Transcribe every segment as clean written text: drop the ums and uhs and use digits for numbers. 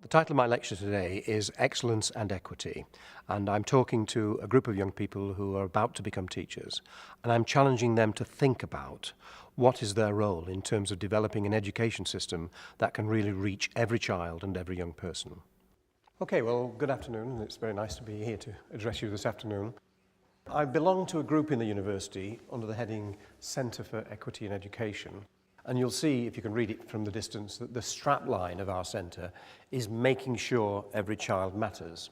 title of my lecture today is Excellence and Equity, and I'm talking to a group of young people who are about to become teachers, and I'm challenging them to think about what is their role in terms of developing an education system that can really reach every child and every young person. Okay, well, good afternoon, and it's very nice to be here to address you this afternoon. I belong to a group in the university under the heading Centre for Equity in Education. And you'll see, if you can read it from the distance, that the strapline of our centre is making sure every child matters.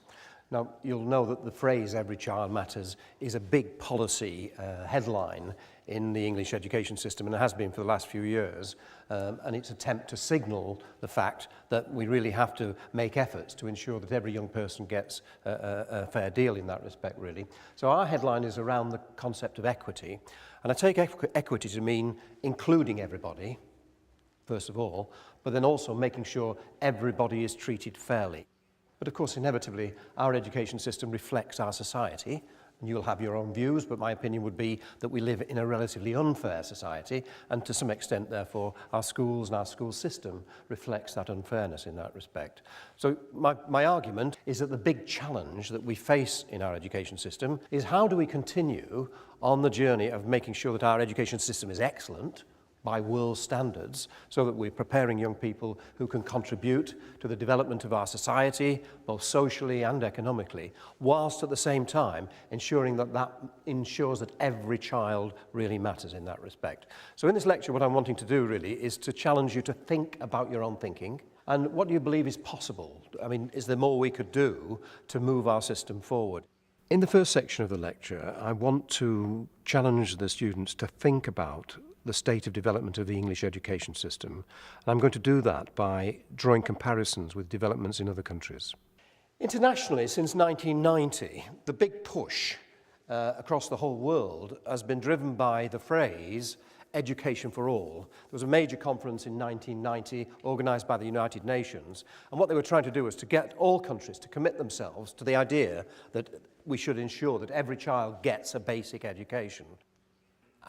Now, you'll know that the phrase every child matters is a big policy headline in the English education system, and it has been for the last few years, and its attempt to signal the fact that we really have to make efforts to ensure that every young person gets a fair deal in that respect, really. So our headline is around the concept of equity, and I take equity to mean including everybody, first of all, but then also making sure everybody is treated fairly. But of course, inevitably, our education system reflects our society, and you'll have your own views, but my opinion would be that we live in a relatively unfair society, and to some extent, therefore, our schools and our school system reflects that unfairness in that respect. So my argument is that the big challenge that we face in our education system is how do we continue on the journey of making sure that our education system is excellent, by world standards, so that we're preparing young people who can contribute to the development of our society, both socially and economically, whilst at the same time ensuring that ensures that every child really matters in that respect. So in this lecture, what I'm wanting to do really is to challenge you to think about your own thinking, and what do you believe is possible? I mean, is there more we could do to move our system forward? In the first section of the lecture, I want to challenge the students to think about the state of development of the English education system. And I'm going to do that by drawing comparisons with developments in other countries. Internationally, since 1990, the big push across the whole world has been driven by the phrase education for all. There was a major conference in 1990 organised by the United Nations, and what they were trying to do was to get all countries to commit themselves to the idea that we should ensure that every child gets a basic education.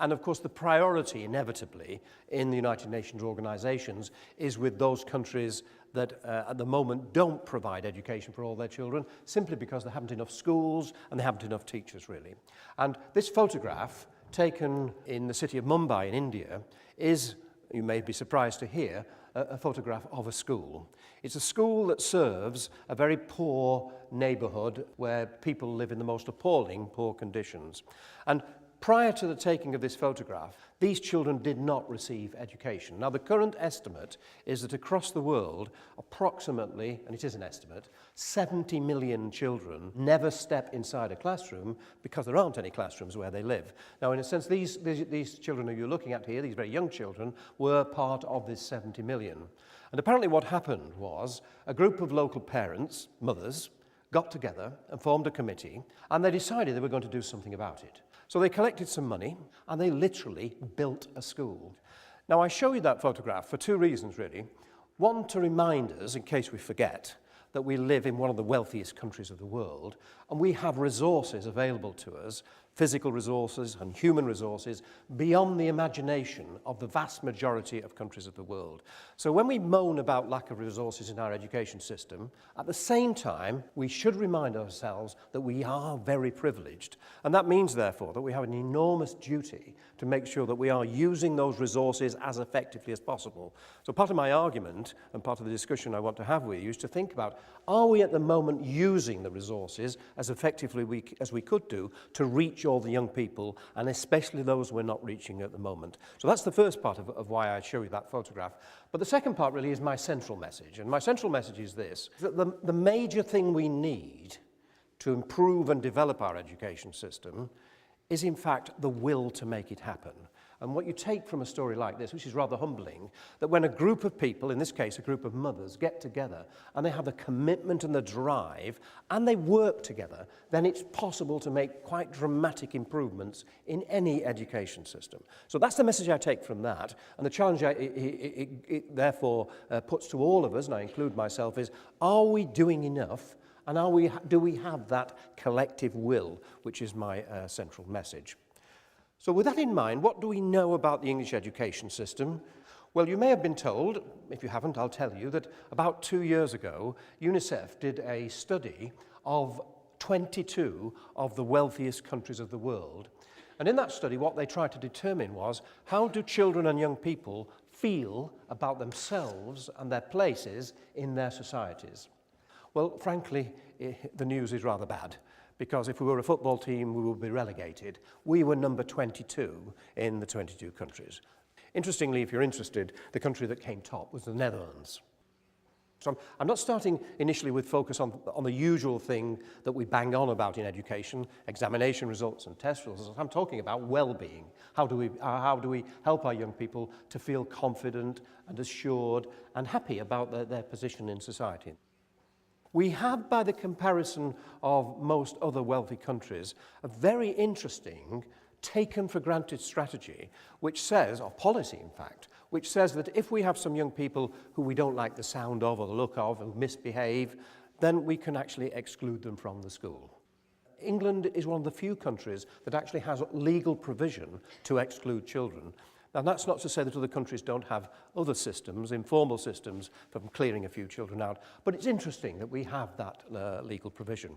And of course, the priority, inevitably, in the United Nations organisations is with those countries that at the moment don't provide education for all their children, simply because they haven't enough schools and they haven't enough teachers, really. And this photograph, taken in the city of Mumbai in India, is, you may be surprised to hear, a photograph of a school. It's a school that serves a very poor neighbourhood where people live in the most appalling poor conditions. And prior to the taking of this photograph, these children did not receive education. Now, the current estimate is that across the world, approximately, and it is an estimate, 70 million children never step inside a classroom because there aren't any classrooms where they live. Now, in a sense, these children who you're looking at here, these very young children, were part of this 70 million. And apparently what happened was a group of local parents, mothers, got together and formed a committee, and they decided they were going to do something about it. So they collected some money, and they literally built a school. Now, I show you that photograph for two reasons, really. One, to remind us, in case we forget, that we live in one of the wealthiest countries of the world, and we have resources available to us, physical resources and human resources, beyond the imagination of the vast majority of countries of the world. So when we moan about lack of resources in our education system, at the same time, we should remind ourselves that we are very privileged. And that means, therefore, that we have an enormous duty to make sure that we are using those resources as effectively as possible. So part of my argument, and part of the discussion I want to have with you, is to think about, are we at the moment using the resources as effectively as we could do to reach all the young people, and especially those we're not reaching at the moment? So that's the first part of why I show you that photograph. But the second part really is my central message, and my central message is this, that the major thing we need to improve and develop our education system is in fact the will to make it happen. And what you take from a story like this, which is rather humbling, that when a group of people, in this case a group of mothers, get together and they have the commitment and the drive and they work together, then it's possible to make quite dramatic improvements in any education system. So that's the message I take from that, and the challenge it therefore puts to all of us, and I include myself, is are we doing enough? And do we have that collective will, which is my central message? So with that in mind, what do we know about the English education system? Well, you may have been told, if you haven't, I'll tell you, that about 2 years ago, UNICEF did a study of 22 of the wealthiest countries of the world. And in that study, what they tried to determine was, how do children and young people feel about themselves and their places in their societies? Well, frankly, the news is rather bad, because if we were a football team, we would be relegated. We were number 22 in the 22 countries. Interestingly, if you're interested, the country that came top was the Netherlands. So I'm not starting initially with focus on the usual thing that we bang on about in education, examination results and test results. I'm talking about well-being. How do we help our young people to feel confident and assured and happy about their position in society? We have, by the comparison of most other wealthy countries, a very interesting taken-for-granted strategy which says, or policy in fact, which says that if we have some young people who we don't like the sound of or the look of, who misbehave, then we can actually exclude them from the school. England is one of the few countries that actually has legal provision to exclude children. Now, that's not to say that other countries don't have other systems, informal systems, for clearing a few children out, but it's interesting that we have that legal provision.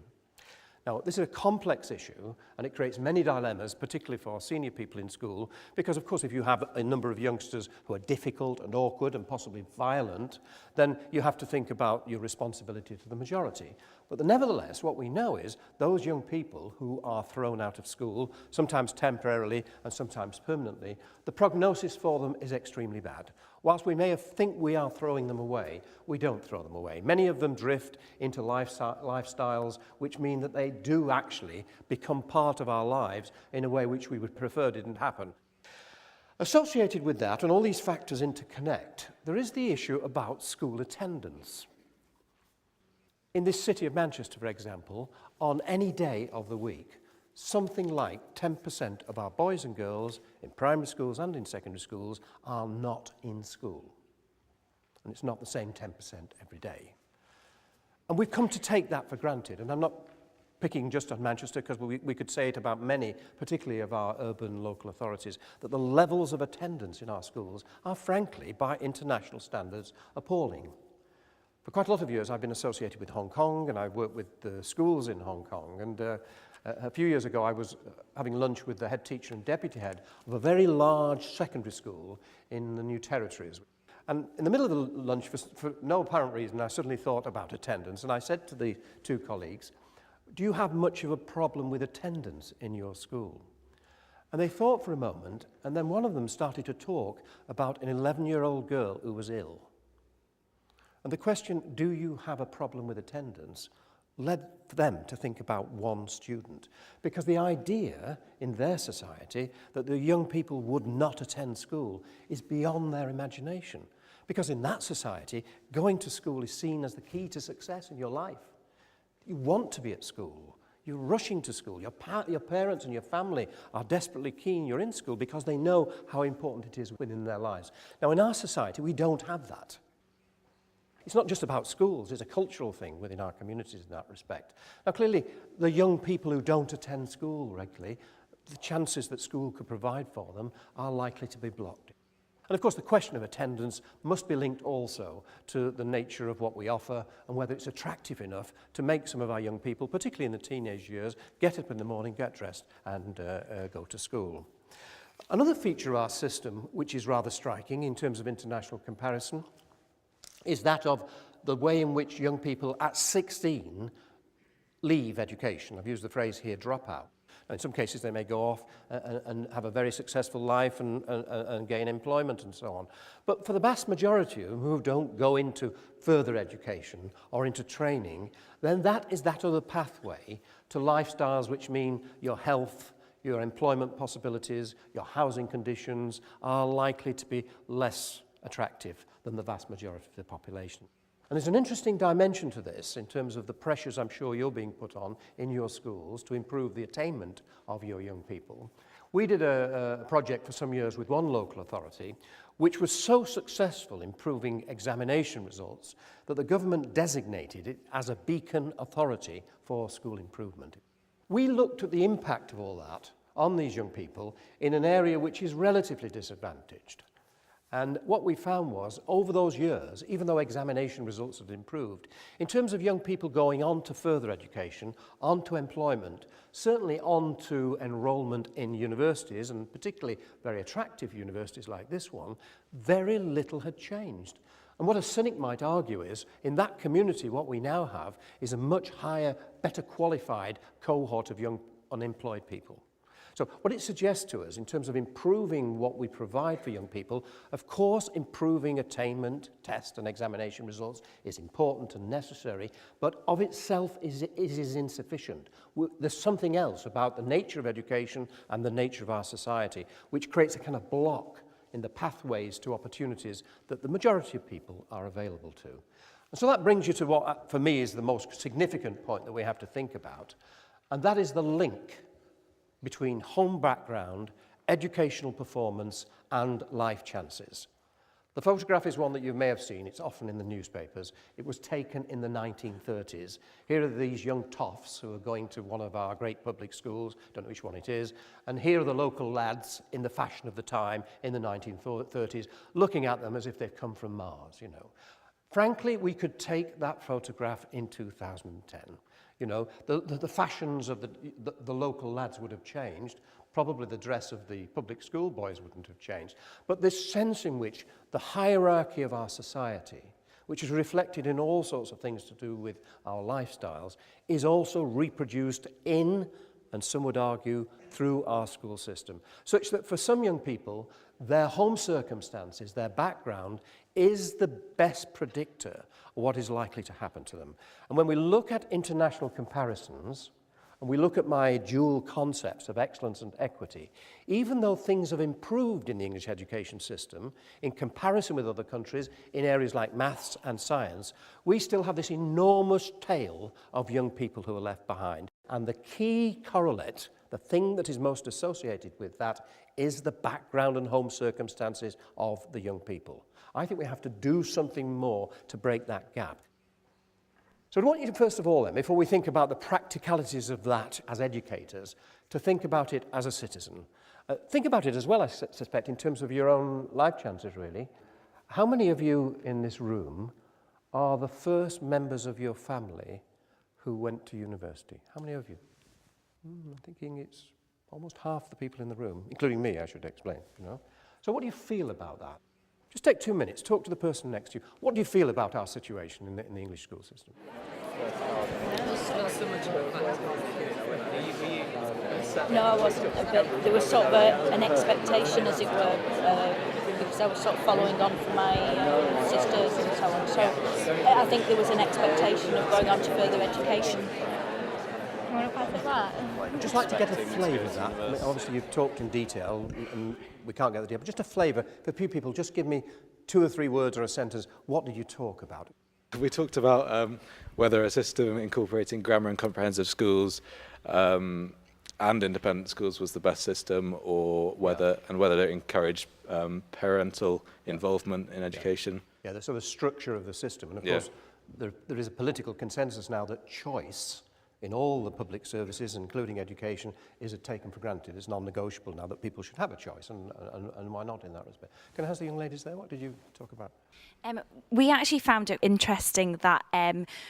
Now, this is a complex issue, and it creates many dilemmas, particularly for senior people in school, because, of course, if you have a number of youngsters who are difficult and awkward and possibly violent, then you have to think about your responsibility to the majority. But nevertheless, what we know is those young people who are thrown out of school, sometimes temporarily and sometimes permanently, the prognosis for them is extremely bad. Whilst we may think we are throwing them away, we don't throw them away. Many of them drift into lifestyles which mean that they do actually become part of our lives in a way which we would prefer didn't happen. Associated with that, and all these factors interconnect, there is the issue about school attendance. In this city of Manchester, for example, on any day of the week, something like 10% of our boys and girls in primary schools and in secondary schools are not in school. And it's not the same 10% every day. And we've come to take that for granted. And I'm not picking just on Manchester, because we could say it about many, particularly of our urban local authorities, that the levels of attendance in our schools are, frankly, by international standards, appalling. For quite a lot of years, I've been associated with Hong Kong, and I've worked with the schools in Hong Kong. And a few years ago, I was having lunch with the head teacher and deputy head of a very large secondary school in the New Territories. And in the middle of the lunch, for no apparent reason, I suddenly thought about attendance. And I said to the two colleagues, "Do you have much of a problem with attendance in your school?" And they thought for a moment, and then one of them started to talk about an 11-year-old girl who was ill. And the question, do you have a problem with attendance, led them to think about one student. Because the idea in their society that the young people would not attend school is beyond their imagination. Because in that society, going to school is seen as the key to success in your life. You want to be at school. You're rushing to school. Your parents and your family are desperately keen you're in school because they know how important it is within their lives. Now, in our society, we don't have that. It's not just about schools, it's a cultural thing within our communities in that respect. Now, clearly, the young people who don't attend school regularly, the chances that school could provide for them are likely to be blocked. And of course, the question of attendance must be linked also to the nature of what we offer and whether it's attractive enough to make some of our young people, particularly in the teenage years, get up in the morning, get dressed, and go to school. Another feature of our system, which is rather striking in terms of international comparison, is that of the way in which young people at 16 leave education. I've used the phrase here, drop out. In some cases, they may go off and have a very successful life and gain employment and so on. But for the vast majority of them who don't go into further education or into training, then that is that other pathway to lifestyles which mean your health, your employment possibilities, your housing conditions are likely to be less attractive than the vast majority of the population. And there's an interesting dimension to this in terms of the pressures I'm sure you're being put on in your schools to improve the attainment of your young people. We did a project for some years with one local authority which was so successful in improving examination results that the government designated it as a beacon authority for school improvement. We looked at the impact of all that on these young people in an area which is relatively disadvantaged. And what we found was, over those years, even though examination results had improved, in terms of young people going on to further education, on to employment, certainly on to enrolment in universities, and particularly very attractive universities like this one, very little had changed. And what a cynic might argue is, in that community, what we now have is a much higher, better qualified cohort of young unemployed people. So what it suggests to us in terms of improving what we provide for young people, of course, improving attainment, test and examination results is important and necessary, but of itself is insufficient. There's something else about the nature of education and the nature of our society, which creates a kind of block in the pathways to opportunities that the majority of people are available to. And so that brings you to what, for me, is the most significant point that we have to think about, and that is the link between home background, educational performance, and life chances. The photograph is one that you may have seen. It's often in the newspapers. It was taken in the 1930s. Here are these young toffs who are going to one of our great public schools, don't know which one it is, and here are the local lads in the fashion of the time in the 1930s, looking at them as if they've come from Mars, you know. Frankly, we could take that photograph in 2010. You know, the fashions of the local lads would have changed. Probably the dress of the public school boys wouldn't have changed. But this sense in which the hierarchy of our society, which is reflected in all sorts of things to do with our lifestyles, is also reproduced in, and some would argue, through our school system. Such that for some young people, their home circumstances, their background, is the best predictor of what is likely to happen to them. And when we look at international comparisons, and we look at my dual concepts of excellence and equity, even though things have improved in the English education system, in comparison with other countries in areas like maths and science, we still have this enormous tail of young people who are left behind. And the key correlate, the thing that is most associated with that, is the background and home circumstances of the young people. I think we have to do something more to break that gap. So I want you to, first of all, then, before we think about the practicalities of that as educators, to think about it as a citizen. Think about it as well, I suspect, in terms of your own life chances, really. How many of you in this room are the first members of your family who went to university? How many of you? I'm thinking it's almost half the people in the room, including me, I should explain, you know. So what do you feel about that? Just take 2 minutes, talk to the person next to you. What do you feel about our situation in the English school system? No, I wasn't, but there was sort of an expectation, as it were, because I was sort of following on from my sisters and so on. So I think there was an expectation of going on to further education. I'd just like to get a flavour of that. I mean, obviously, you've talked in detail, and we can't get the detail, but just a flavour. For a few people, just give me 2 or 3 words or a sentence. What did you talk about? We talked about whether a system incorporating grammar and comprehensive schools and independent schools was the best system, or whether it encouraged parental involvement in education. Yeah, the sort of structure of the system. And of course, there is a political consensus now that choice in all the public services, including education, is taken for granted. It's non-negotiable now that people should have a choice, and why not in that respect? Can I ask the young ladies there, what did you talk about? We actually found it interesting that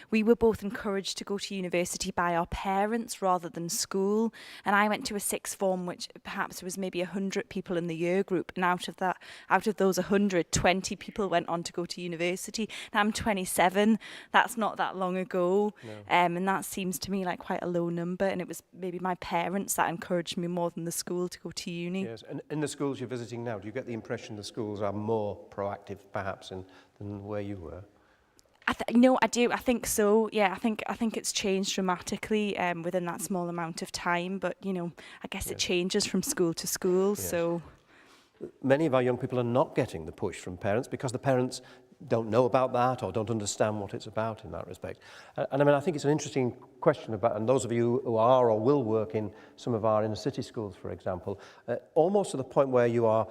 we were both encouraged to go to university by our parents rather than school. And I went to a sixth form, which perhaps was maybe 100 people in the year group. And out of those 100, 20 people went on to go to university. And I'm 27. That's not that long ago. No. And that seems to me like quite a low number. And it was maybe my parents that encouraged me more than the school to go to uni. Yes, and in the schools you're visiting now, do you get the impression the schools are more proactive, perhaps, than where you were? No, I do. I think so. Yeah, I think it's changed dramatically within that small amount of time. But you know, I guess it changes from school to school. Yes. So many of our young people are not getting the push from parents because the parents don't know about that or don't understand what it's about in that respect. And I mean, I think it's an interesting question about, and those of you who are or will work in some of our inner city schools, for example, almost to the point where you are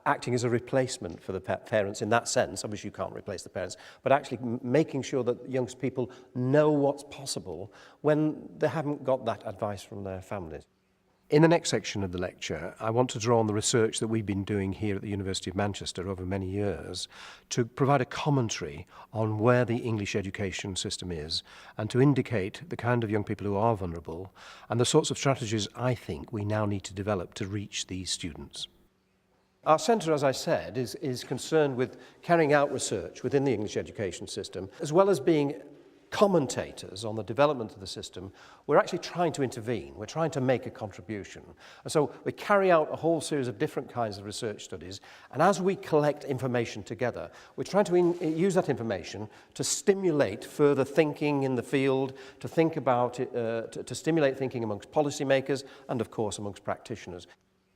acting as a replacement for the parents in that sense. Obviously you can't replace the parents, but actually making sure that young people know what's possible when they haven't got that advice from their families. In the next section of the lecture, I want to draw on the research that we've been doing here at the University of Manchester over many years to provide a commentary on where the English education system is and to indicate the kind of young people who are vulnerable and the sorts of strategies I think we now need to develop to reach these students. Our centre, as I said, is concerned with carrying out research within the English education system, as well as being commentators on the development of the system. We're actually trying to intervene. We're trying to make a contribution. And so we carry out a whole series of different kinds of research studies, and as we collect information together, we're trying to use that information to stimulate further thinking in the field, to think about it, to stimulate thinking amongst policymakers and, of course, amongst practitioners.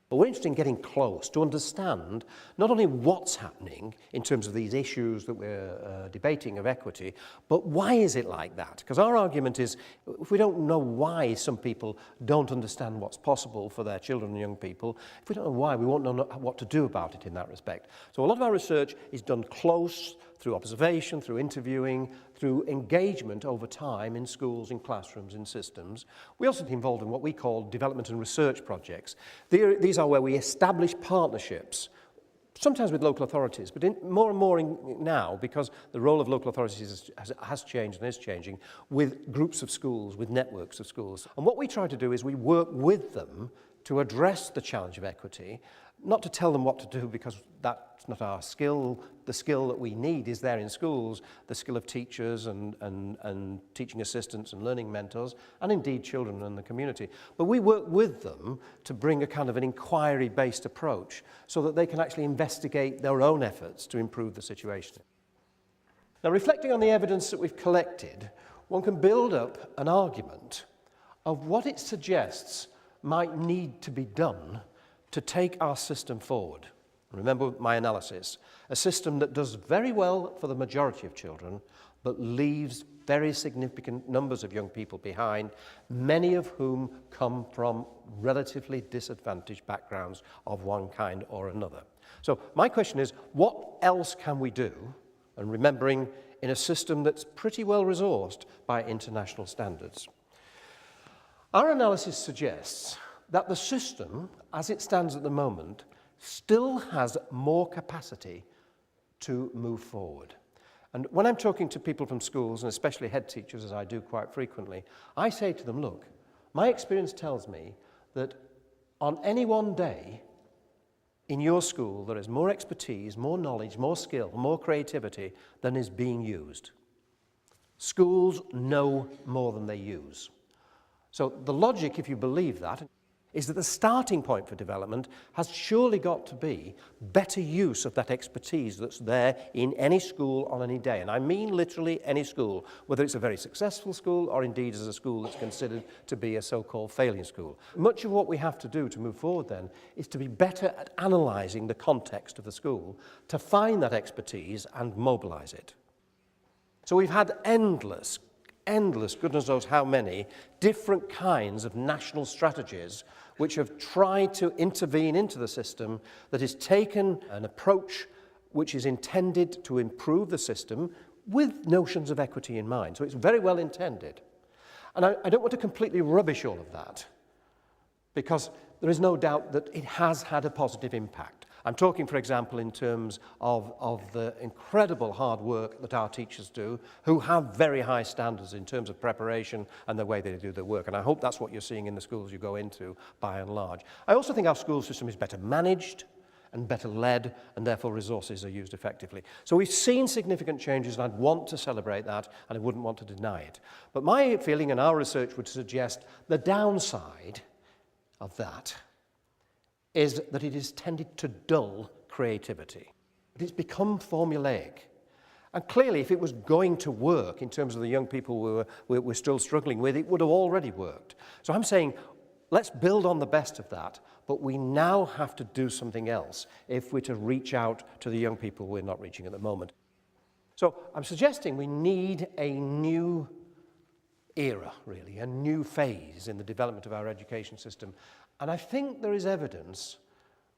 But we're interested in getting close to understand not only what's happening in terms of these issues that we're debating of equity, but why is it like that? Because our argument is, if we don't know why some people don't understand what's possible for their children and young people, if we don't know why, we won't know what to do about it in that respect. So a lot of our research is done close, through observation, through interviewing, through engagement over time in schools, in classrooms, in systems. We also get involved in what we call development and research projects. These are where we establish partnerships, sometimes with local authorities, but more and more now, because the role of local authorities has changed and is changing, with groups of schools, with networks of schools. And what we try to do is we work with them to address the challenge of equity, not to tell them what to do, because that's not our skill. The skill that we need is there in schools, the skill of teachers and teaching assistants and learning mentors, and indeed children and the community. But we work with them to bring a kind of an inquiry-based approach so that they can actually investigate their own efforts to improve the situation. Now, reflecting on the evidence that we've collected, one can build up an argument of what it suggests might need to be done to take our system forward. Remember my analysis, a system that does very well for the majority of children, but leaves very significant numbers of young people behind, many of whom come from relatively disadvantaged backgrounds of one kind or another. So my question is, what else can we do? And remembering, in a system that's pretty well resourced by international standards. Our analysis suggests that the system, as it stands at the moment, still has more capacity to move forward. And when I'm talking to people from schools, and especially head teachers, as I do quite frequently, I say to them, look, my experience tells me that on any one day in your school there is more expertise, more knowledge, more skill, more creativity than is being used. Schools know more than they use. So the logic, if you believe that, is that the starting point for development has surely got to be better use of that expertise that's there in any school on any day. And I mean literally any school, whether it's a very successful school or indeed as a school that's considered to be a so-called failing school. Much of what we have to do to move forward then is to be better at analysing the context of the school, to find that expertise and mobilise it. So we've had endless, goodness knows how many, different kinds of national strategies which have tried to intervene into the system, that has taken an approach which is intended to improve the system with notions of equity in mind. So it's very well intended. And I don't want to completely rubbish all of that, because there is no doubt that it has had a positive impact. I'm talking, for example, in terms of the incredible hard work that our teachers do, who have very high standards in terms of preparation and the way they do their work. And I hope that's what you're seeing in the schools you go into, by and large. I also think our school system is better managed and better led, and therefore resources are used effectively. So we've seen significant changes, and I'd want to celebrate that, and I wouldn't want to deny it. But my feeling and our research would suggest the downside of that is that it has tended to dull creativity. It's become formulaic. And clearly, if it was going to work in terms of the young people we're still struggling with, it would have already worked. So I'm saying, let's build on the best of that, but we now have to do something else if we're to reach out to the young people we're not reaching at the moment. So I'm suggesting we need a new era, really, a new phase in the development of our education system. And I think there is evidence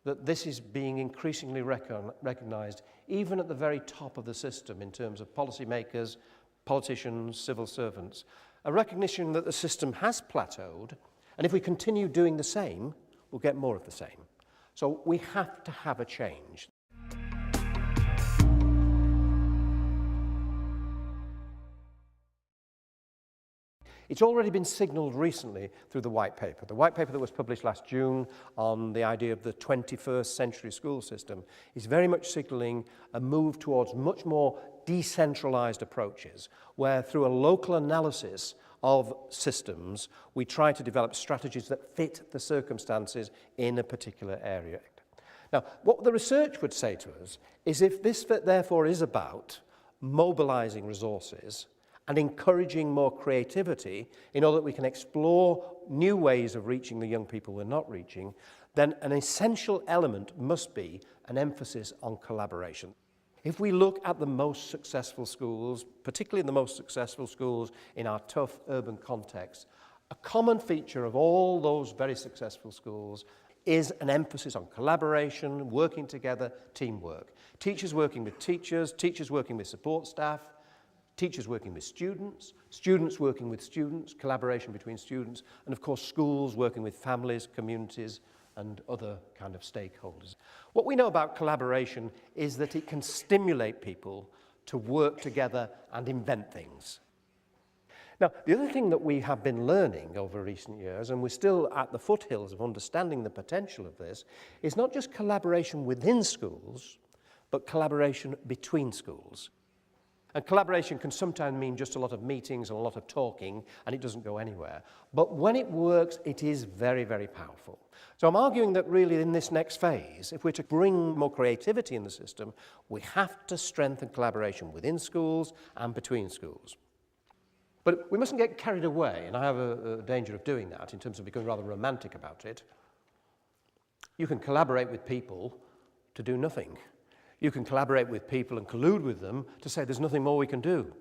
that this is being increasingly recognised, even at the very top of the system in terms of policymakers, politicians, civil servants. A recognition that the system has plateaued And if we continue doing the same, we'll get more of the same. So we have to have a change. It's already been signalled recently through the white paper. The white paper that was published last June on the idea of the 21st century school system is very much signalling a move towards much more decentralised approaches, where through a local analysis of systems, we try to develop strategies that fit the circumstances in a particular area. Now, what the research would say to us is if this therefore is about mobilising resources and encouraging more creativity in order that we can explore new ways of reaching the young people we're not reaching, then an essential element must be an emphasis on collaboration. If we look at the most successful schools, particularly the most successful schools in our tough urban context, a common feature of all those very successful schools is an emphasis on collaboration, working together, teamwork. Teachers working with teachers, teachers working with support staff, teachers working with students, students working with students, collaboration between students, and of course schools working with families, communities, and other kind of stakeholders. What we know about collaboration is that it can stimulate people to work together and invent things. Now, the other thing that we have been learning over recent years, and we're still at the foothills of understanding the potential of this, is not just collaboration within schools, but collaboration between schools. And collaboration can sometimes mean just a lot of meetings and a lot of talking, and it doesn't go anywhere. But when it works, it is very, very powerful. So I'm arguing that really in this next phase, if we're to bring more creativity in the system, we have to strengthen collaboration within schools and between schools. But we mustn't get carried away, and I have a danger of doing that in terms of becoming rather romantic about it. You can collaborate with people to do nothing. You can collaborate with people and collude with them to say there's nothing more we can do.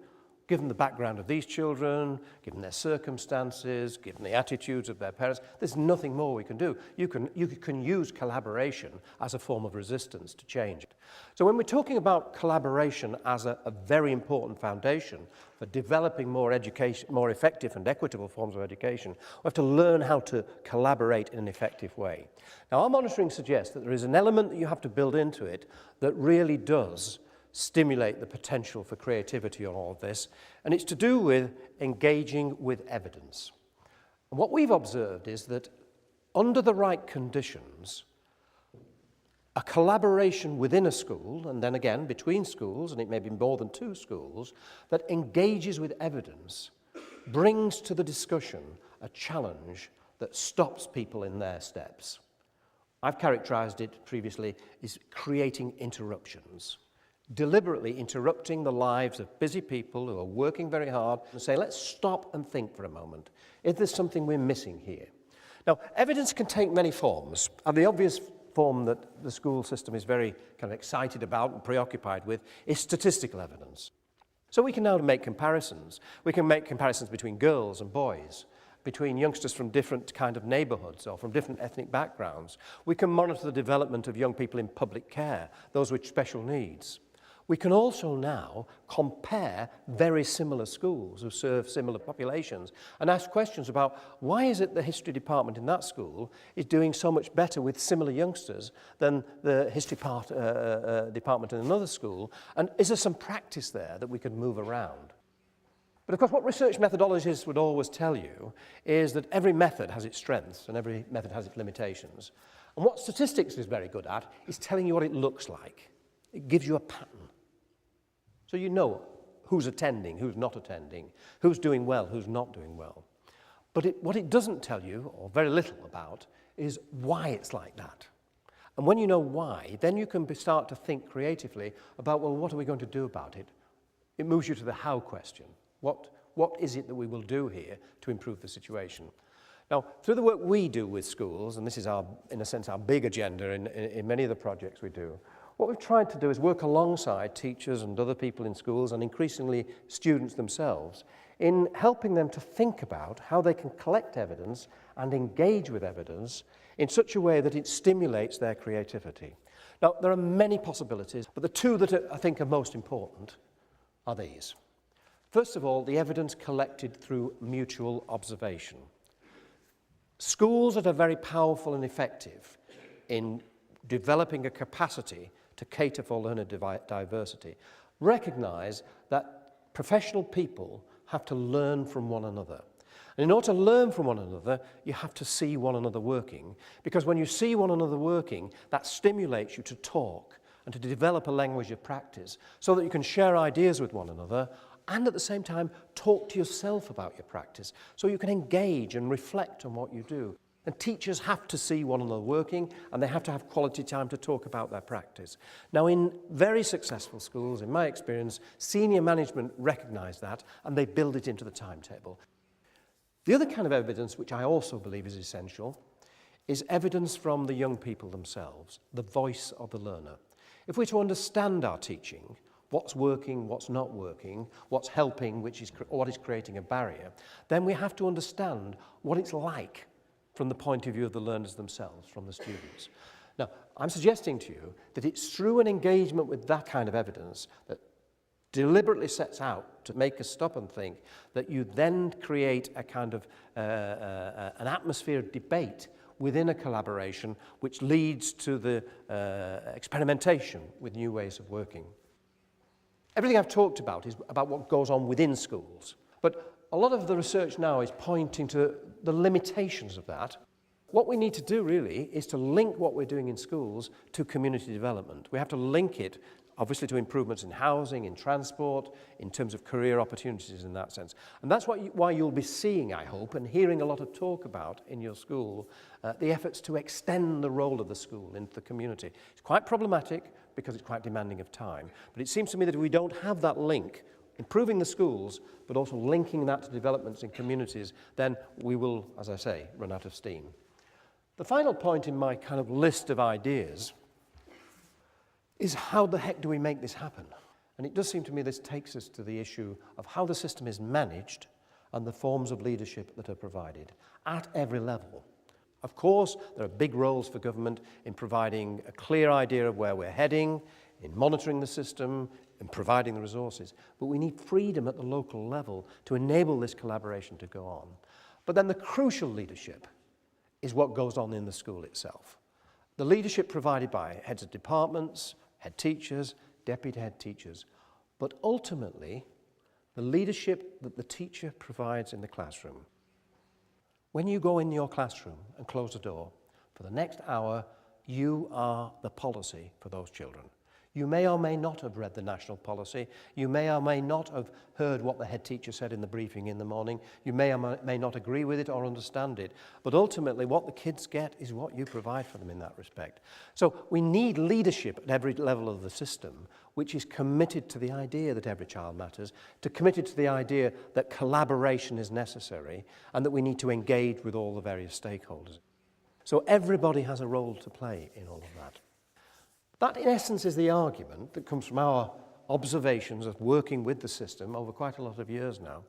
Given the background of these children, given their circumstances, given the attitudes of their parents, there's nothing more we can do. You can use collaboration as a form of resistance to change. So when we're talking about collaboration as a very important foundation for developing more effective and equitable forms of education, we have to learn how to collaborate in an effective way. Now, our monitoring suggests that there is an element that you have to build into it that really does stimulate the potential for creativity on all of this, and it's to do with engaging with evidence. And what we've observed is that under the right conditions, a collaboration within a school, and then again between schools, and it may be more than two schools, that engages with evidence, brings to the discussion a challenge that stops people in their steps. I've characterized it previously as creating interruptions. Deliberately interrupting the lives of busy people who are working very hard and say, let's stop and think for a moment. Is there something we're missing here? Now, evidence can take many forms, and the obvious form that the school system is very kind of excited about and preoccupied with is statistical evidence. So we can now make comparisons. We can make comparisons between girls and boys, between youngsters from different kind of neighbourhoods or from different ethnic backgrounds. We can monitor the development of young people in public care, those with special needs. We can also now compare very similar schools who serve similar populations and ask questions about why is it the history department in that school is doing so much better with similar youngsters than the history department in another school, and is there some practice there that we could move around? But of course, what research methodologists would always tell you is that every method has its strengths and every method has its limitations. And what statistics is very good at is telling you what it looks like. It gives you a pattern. So you know who's attending, who's not attending, who's doing well, who's not doing well. But what it doesn't tell you, or very little about, is why it's like that. And when you know why, then you can start to think creatively about, well, what are we going to do about it? It moves you to the how question. What is it that we will do here to improve the situation? Now, through the work we do with schools, and this is in a sense, our big agenda in many of the projects we do, what we've tried to do is work alongside teachers and other people in schools, and increasingly students themselves, in helping them to think about how they can collect evidence and engage with evidence in such a way that it stimulates their creativity. Now, there are many possibilities, but the two that I think are most important are these. First of all, the evidence collected through mutual observation. Schools that are very powerful and effective in developing a capacity to cater for learner diversity recognise that professional people have to learn from one another. And in order to learn from one another, you have to see one another working, because when you see one another working, that stimulates you to talk and to develop a language of practice so that you can share ideas with one another and at the same time talk to yourself about your practice so you can engage and reflect on what you do. And teachers have to see one another working, and they have to have quality time to talk about their practice. Now, in very successful schools, in my experience, senior management recognise that and they build it into the timetable. The other kind of evidence, which I also believe is essential, is evidence from the young people themselves, the voice of the learner. If we're to understand our teaching, what's working, what's not working, what's helping, what is creating a barrier, then we have to understand what it's like from the point of view of the learners themselves, from the students. Now, I'm suggesting to you that it's through an engagement with that kind of evidence that deliberately sets out to make us stop and think, that you then create a kind of an atmosphere of debate within a collaboration which leads to the experimentation with new ways of working. Everything I've talked about is about what goes on within schools, but a lot of the research now is pointing to the limitations of that. What we need to do really is to link what we're doing in schools to community development. We have to link it obviously to improvements in housing, in transport, in terms of career opportunities in that sense. And that's why you'll be seeing, I hope, and hearing a lot of talk about in your school, the efforts to extend the role of the school into the community. It's quite problematic because it's quite demanding of time, but it seems to me that if we don't have that link, improving the schools, but also linking that to developments in communities, then we will, as I say, run out of steam. The final point in my kind of list of ideas is how the heck do we make this happen? And it does seem to me this takes us to the issue of how the system is managed and the forms of leadership that are provided at every level. Of course, there are big roles for government in providing a clear idea of where we're heading, in monitoring the system, in providing the resources. But we need freedom at the local level to enable this collaboration to go on. But then the crucial leadership is what goes on in the school itself. The leadership provided by heads of departments, head teachers, deputy head teachers, but ultimately the leadership that the teacher provides in the classroom. When you go in your classroom and close the door, for the next hour, you are the policy for those children. You may or may not have read the national policy. You may or may not have heard what the head teacher said in the briefing in the morning. You may or may not agree with it or understand it. But ultimately, what the kids get is what you provide for them in that respect. So we need leadership at every level of the system, which is committed to the idea that every child matters, committed to the idea that collaboration is necessary, and that we need to engage with all the various stakeholders. So everybody has a role to play in all of that. That, in essence, is the argument that comes from our observations of working with the system over quite a lot of years now.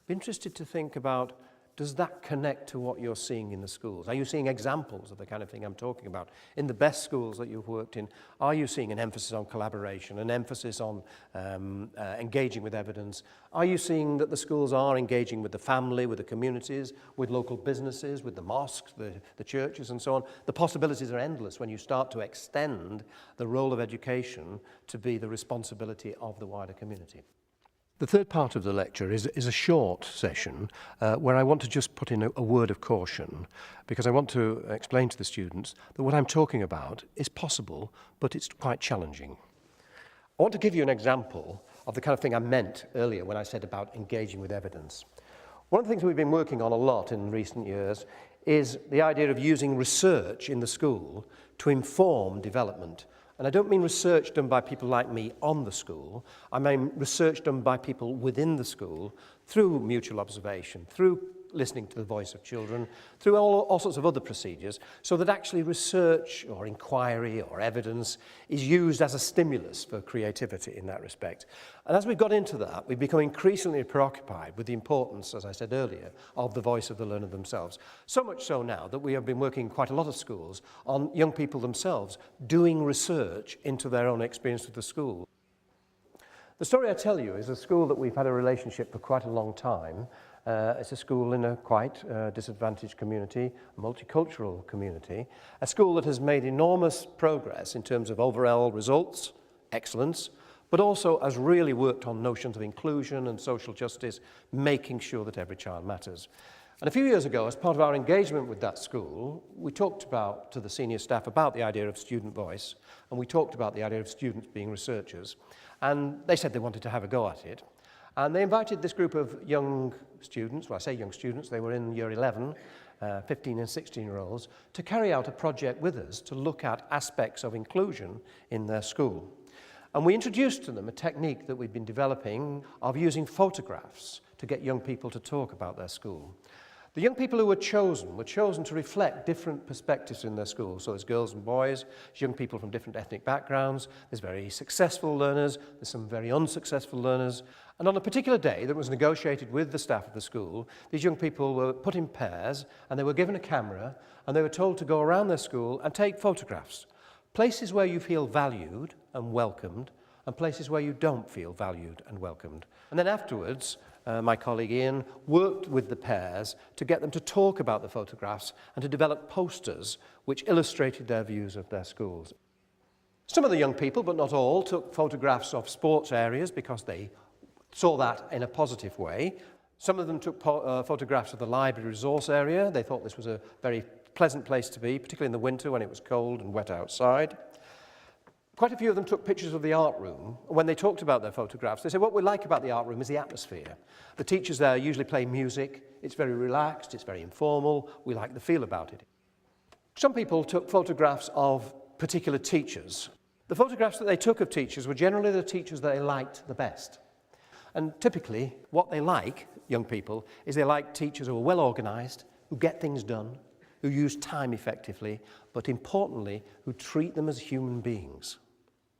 I'm interested to think about, does that connect to what you're seeing in the schools? Are you seeing examples of the kind of thing I'm talking about? In the best schools that you've worked in, are you seeing an emphasis on collaboration, an emphasis on engaging with evidence? Are you seeing that the schools are engaging with the family, with the communities, with local businesses, with the mosques, the churches and so on? The possibilities are endless when you start to extend the role of education to be the responsibility of the wider community. The third part of the lecture is a short session where I want to just put in a word of caution, because I want to explain to the students that what I'm talking about is possible, but it's quite challenging. I want to give you an example of the kind of thing I meant earlier when I said about engaging with evidence. One of the things we've been working on a lot in recent years is the idea of using research in the school to inform development. And I don't mean research done by people like me on the school. I mean research done by people within the school through mutual observation, through listening to the voice of children, through all sorts of other procedures, so that actually research or inquiry or evidence is used as a stimulus for creativity in that respect. And as we've got into that, we've become increasingly preoccupied with the importance, as I said earlier, of the voice of the learner themselves. So much so now that we have been working in quite a lot of schools on young people themselves doing research into their own experience with the school. The story I tell you is a school that we've had a relationship for quite a long time. It's a school in a quite disadvantaged community, a multicultural community, a school that has made enormous progress in terms of overall results, excellence, but also has really worked on notions of inclusion and social justice, making sure that every child matters. And a few years ago, as part of our engagement with that school, we talked about to the senior staff about the idea of student voice, and we talked about the idea of students being researchers. And they said they wanted to have a go at it. And they invited this group of young students, well, I say young students, they were in year 11, 15 and 16-year-olds, to carry out a project with us to look at aspects of inclusion in their school. And we introduced to them a technique that we've been developing of using photographs to get young people to talk about their school. The young people who were chosen to reflect different perspectives in their school. So there's girls and boys, there's young people from different ethnic backgrounds, there's very successful learners, there's some very unsuccessful learners. And on a particular day that was negotiated with the staff of the school, these young people were put in pairs and they were given a camera and they were told to go around their school and take photographs. Places where you feel valued and welcomed and places where you don't feel valued and welcomed. And then afterwards, my colleague Ian worked with the pairs to get them to talk about the photographs and to develop posters which illustrated their views of their schools. Some of the young people, but not all, took photographs of sports areas because they saw that in a positive way. Some of them took photographs of the library resource area. They thought this was a very pleasant place to be, particularly in the winter when it was cold and wet outside. Quite a few of them took pictures of the art room. When they talked about their photographs, they said what we like about the art room is the atmosphere. The teachers there usually play music. It's very relaxed, it's very informal. We like the feel about it. Some people took photographs of particular teachers. The photographs that they took of teachers were generally the teachers that they liked the best. And typically, what they like, young people, is they like teachers who are well organised, who get things done, who use time effectively, but importantly, who treat them as human beings,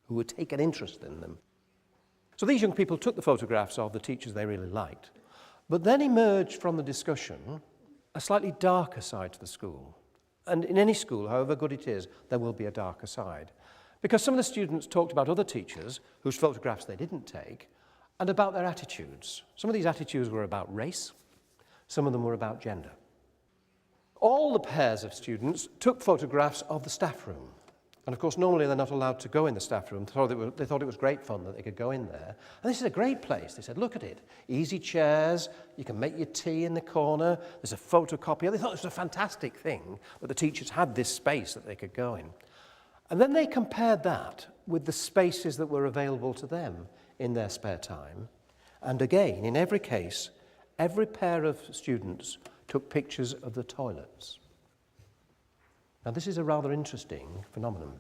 who would take an interest in them. So these young people took the photographs of the teachers they really liked, but then emerged from the discussion a slightly darker side to the school. And in any school, however good it is, there will be a darker side. Because some of the students talked about other teachers whose photographs they didn't take, and about their attitudes. Some of these attitudes were about race, some of them were about gender. All the pairs of students took photographs of the staff room. And of course, normally they're not allowed to go in the staff room. They thought it was great fun that they could go in there. And this is a great place. They said, look at it. Easy chairs. You can make your tea in the corner. There's a photocopier. They thought it was a fantastic thing that the teachers had this space that they could go in. And then they compared that with the spaces that were available to them in their spare time. And again, in every case, every pair of students took pictures of the toilets. Now, this is a rather interesting phenomenon.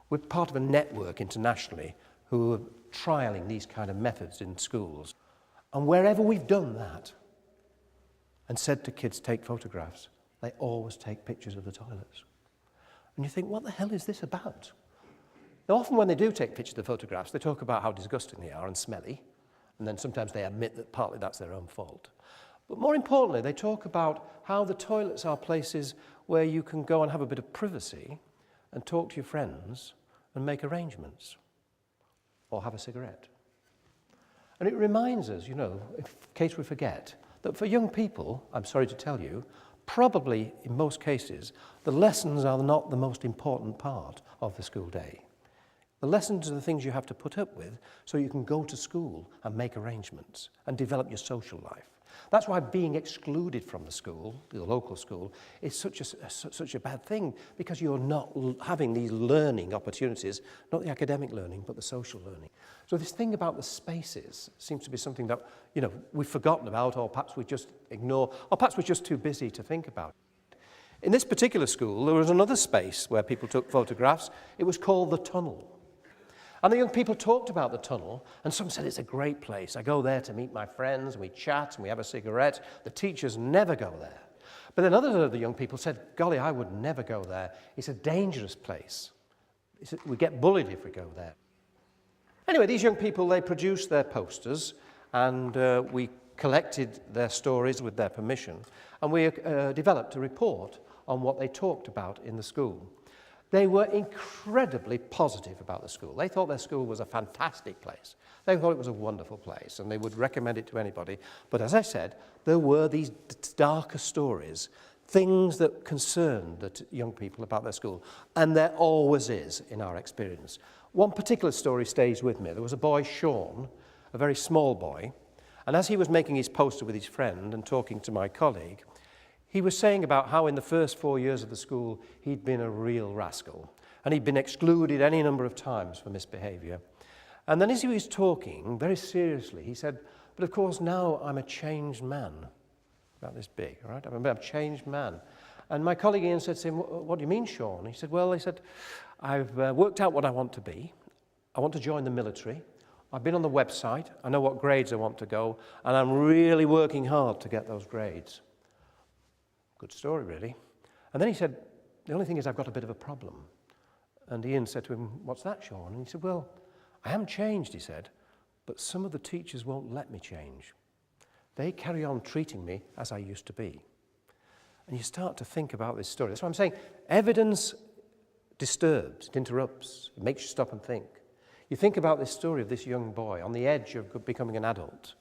We're part of a network internationally who are trialling these kind of methods in schools. And wherever we've done that and said to kids, take photographs, they always take pictures of the toilets. And you think, what the hell is this about? Now, often when they do take pictures of the photographs, they talk about how disgusting they are and smelly. And then sometimes they admit that partly that's their own fault. But more importantly, they talk about how the toilets are places where you can go and have a bit of privacy and talk to your friends and make arrangements or have a cigarette. And it reminds us, in case we forget, that for young people, I'm sorry to tell you, probably in most cases, the lessons are not the most important part of the school day. The lessons are the things you have to put up with so you can go to school and make arrangements and develop your social life. That's why being excluded from the school, the local school, is such a bad thing, because you're not having these learning opportunities, not the academic learning, but the social learning. So this thing about the spaces seems to be something that, we've forgotten about, or perhaps we just ignore, or perhaps we're just too busy to think about. In this particular school, there was another space where people took photographs. It was called the tunnel. And the young people talked about the tunnel, and some said it's a great place. I go there to meet my friends, we chat, and we have a cigarette. The teachers never go there. But then others of the young people said, golly, I would never go there. It's a dangerous place. We get bullied if we go there. Anyway, these young people, they produced their posters, and we collected their stories with their permission, and we developed a report on what they talked about in the school. They were incredibly positive about the school. They thought their school was a fantastic place. They thought it was a wonderful place, and they would recommend it to anybody. But as I said, there were these darker stories, things that concerned the young people about their school, and there always is in our experience. One particular story stays with me. There was a boy, Sean, a very small boy, and as he was making his poster with his friend and talking to my colleague, he was saying about how in the first 4 years of the school he'd been a real rascal, and he'd been excluded any number of times for misbehaviour. And then as he was talking, very seriously, he said, but of course now I'm a changed man. About this big, right? I'm a changed man. And my colleague Ian said to him, what do you mean, Sean? He said, well, I've worked out what I want to be. I want to join the military. I've been on the website. I know what grades I want to go, and I'm really working hard to get those grades. Good story, really. And then he said, the only thing is I've got a bit of a problem. And Ian said to him, what's that, Sean? And he said, well, I am changed, he said, but some of the teachers won't let me change. They carry on treating me as I used to be. And you start to think about this story. That's why I'm saying evidence disturbs, it interrupts, it makes you stop and think. You think about this story of this young boy on the edge of becoming an adult.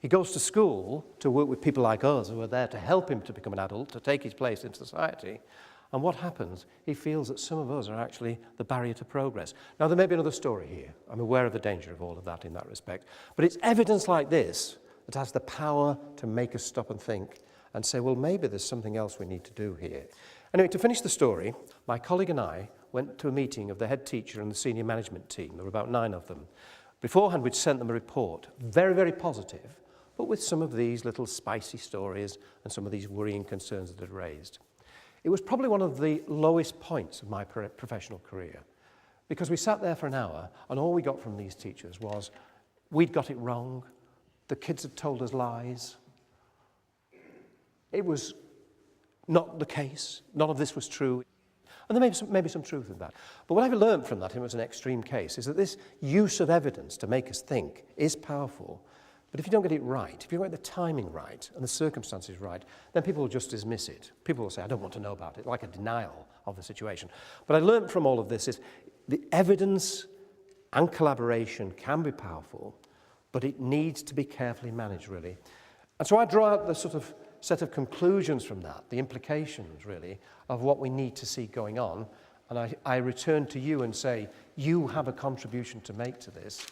He goes to school to work with people like us who are there to help him to become an adult, to take his place in society. And what happens? He feels that some of us are actually the barrier to progress. Now, there may be another story here. I'm aware of the danger of all of that in that respect. But it's evidence like this that has the power to make us stop and think and say, well, maybe there's something else we need to do here. Anyway, to finish the story, my colleague and I went to a meeting of the head teacher and the senior management team. There were about 9 of them. Beforehand, we'd sent them a report, very, very positive, but with some of these little spicy stories and some of these worrying concerns that had raised. It was probably one of the lowest points of my professional career, because we sat there for an hour and all we got from these teachers was, we'd got it wrong, the kids had told us lies. It was not the case, none of this was true. And there may be some truth in that. But what I've learned from that, and it was an extreme case, is that this use of evidence to make us think is powerful. But if you don't get it right, if you don't get the timing right and the circumstances right, then people will just dismiss it. People will say, I don't want to know about it, like a denial of the situation. But I learned from all of this is the evidence and collaboration can be powerful, but it needs to be carefully managed, really. And so I draw out the sort of set of conclusions from that, the implications, really, of what we need to see going on. And I return to you and say, you have a contribution to make to this,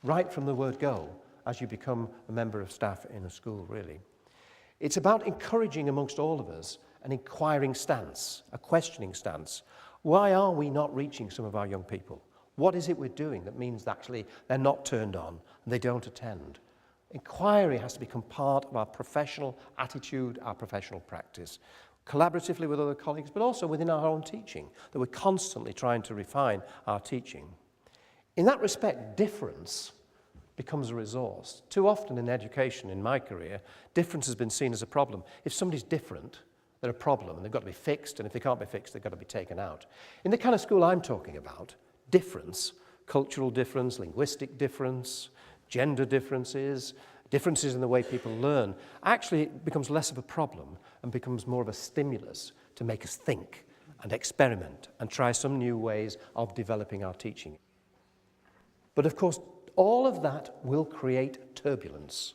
right from the word go, as you become a member of staff in a school, really. It's about encouraging amongst all of us an inquiring stance, a questioning stance. Why are we not reaching some of our young people? What is it we're doing that means that actually they're not turned on and they don't attend? Inquiry has to become part of our professional attitude, our professional practice, collaboratively with other colleagues, but also within our own teaching, that we're constantly trying to refine our teaching. In that respect, difference becomes a resource. Too often in education, in my career, difference has been seen as a problem. If somebody's different, they're a problem, and they've got to be fixed, and if they can't be fixed, they've got to be taken out. In the kind of school I'm talking about, difference, cultural difference, linguistic difference, gender differences, differences in the way people learn, actually it becomes less of a problem and becomes more of a stimulus to make us think and experiment and try some new ways of developing our teaching. But of course, all of that will create turbulence.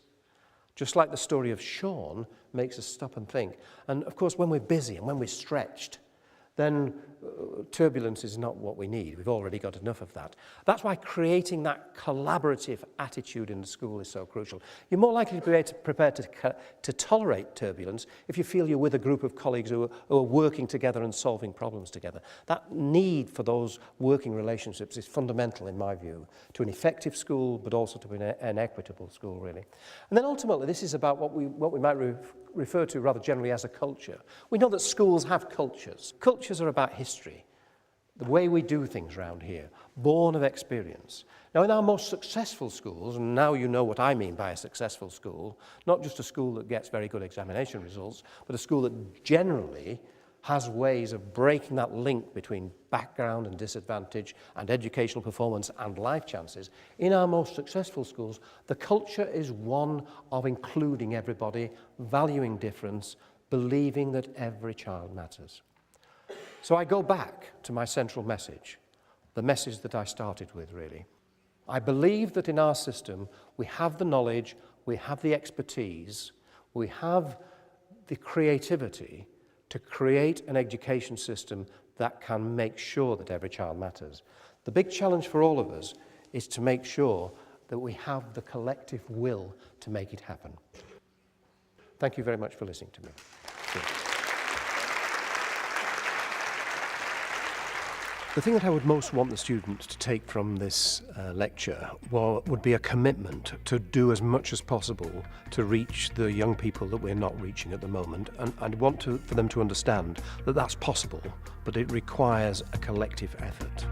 Just like the story of Sean makes us stop and think. And of course, when we're busy and when we're stretched, then turbulence is not what we need. We've already got enough of that. That's why creating that collaborative attitude in the school is so crucial. You're more likely to be prepared to tolerate turbulence if you feel you're with a group of colleagues who are working together and solving problems together. That need for those working relationships is fundamental, in my view, to an effective school, but also to an equitable school, really. And then ultimately, this is about what we might refer to rather generally as a culture. We know that schools have cultures. Cultures are about history, the way we do things around here, born of experience. Now, in our most successful schools, and now you know what I mean by a successful school, not just a school that gets very good examination results, but a school that generally has ways of breaking that link between background and disadvantage and educational performance and life chances. In our most successful schools, the culture is one of including everybody, valuing difference, believing that every child matters. So I go back to my central message, the message that I started with, really. I believe that in our system we have the knowledge, we have the expertise, we have the creativity to create an education system that can make sure that every child matters. The big challenge for all of us is to make sure that we have the collective will to make it happen. Thank you very much for listening to me. The thing that I would most want the students to take from this lecture would be a commitment to do as much as possible to reach the young people that we're not reaching at the moment. And I want for them to understand that that's possible, but it requires a collective effort.